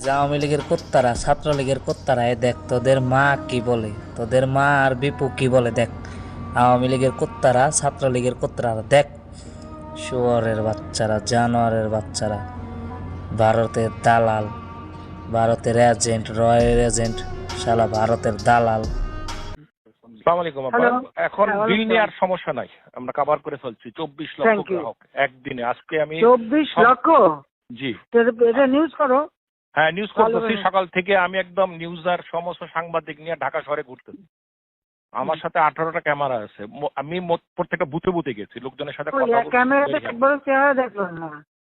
যে আওয়ামী লীগের কুত্তারা ছাত্রলীগের কুত্তারা দেখ তোদের মা কি বলে, তোদের মা আর বিপু কি বলে দেখ। আওয়ামী লীগের কুত্তারা ছাত্রলীগের কুত্তারা দেখ, শুয়োরের বাচ্চারা, জানোয়ারের বাচ্চারা, ভারতের দালাল, ভারতের এজেন্ট, রয়ের এজেন্ট, শালা ভারতের দালাল। আসসালামু আলাইকুম আপা। এখন বিল নিয়ে আর সমস্যা নাই, আমরা কভার করে চলছি। 24 লক্ষ গ্রাহক একদিনে। আজকে আমি 24 লক্ষ। জি, এটা নিউজ করো। হ্যাঁ নিউজ করতেছি। সকাল থেকে আমি একদম নিউজ আর সমস্ত সাংবাদিক নিয়ে ঢাকা শহরে ঘুরতেছি। আমার সাথে 18টা ক্যামেরা আছে। আমি প্রত্যেকটা বুথে বুথে গেছি, লোকজনের সাথে কথা বলছি। ক্যামেরাতে একবার চেহারা দেখলাম না।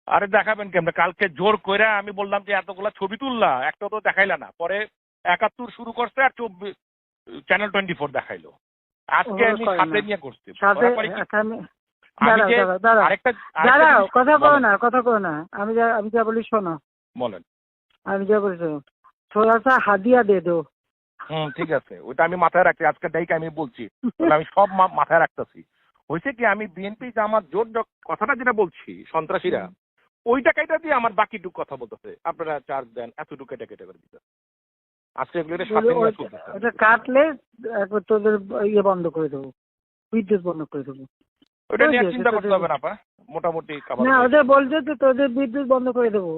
আরে দেখাবেন কেমন? কালকে জোর করে আমি বললাম যে এতগুলা ছবি তুললা, একটা তো দেখাইলা না। পরে 71 শুরু করছে আর 24 চ্যানেল 24 দেখাইলো। আজকে আমি সাথে নিয়ে করছি। দাঁড়াও, কথা বলো না। আমি যা বলি শোনো। বলেন। আমি যা বলি শোনো, থোড়া সা হাদিয়া দে দো। ঠিক আছে, ওইটা আমি মাথায় রাখছি। আজকে ডাইকে আমি বলছি, আমি সব মাথায় রাখতেছি। হয়েছে কি, আমি বিএনপি জামাত জোট কথাটা যেটা বলছি, সন্ত্রাসীরা ওইটা কেটে দিয়ে আমার বাকিটুকু কথা বলতেছে। আপনারা চার্জ দেন, এতটুকু কেটে কেটে করে দিতে। আজকে এগুলো সাথে নিয়ে চলতেছে। ওটা কাটলে একবার তোদের ইয়ে বন্ধ করে দেবো, বিদ্যুৎ বন্ধ করে দেবো। ওটা নিয়ে চিন্তা করতে হবে না আপা, মোটামুটি না, ওদের বলছে তো তোদের বিদ্যুৎ বন্ধ করে দেবো।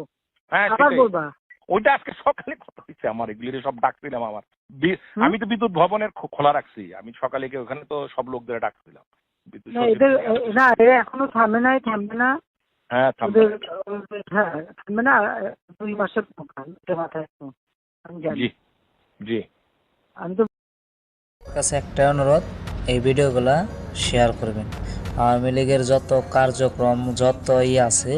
হ্যাঁ আবার বলবা। ওইটা আজকে সকালে কথা হয়েছে আমার, এগুলি সব ডাকছিলাম। আমার আমি তো বিদ্যুৎ ভবনের খোলা রাখছি। আমি সকালে গিয়ে ওখানে তো সব লোকদের ডাকছিলাম। না, এরা এখনো থামবে না। হ্যাঁ থামবে না। 2 মাসের মাথায় আমি জানি। জি আমি তো কাছে একটা অনুরোধ, এই ভিডিওগুলা শেয়ার করবেন। আওয়ামী লীগের যত কার্যক্রম, যত আছে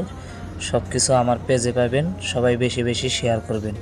সব কিছু আমার পেজে পাবেন। সবাই বেশি বেশি শেয়ার করবেন।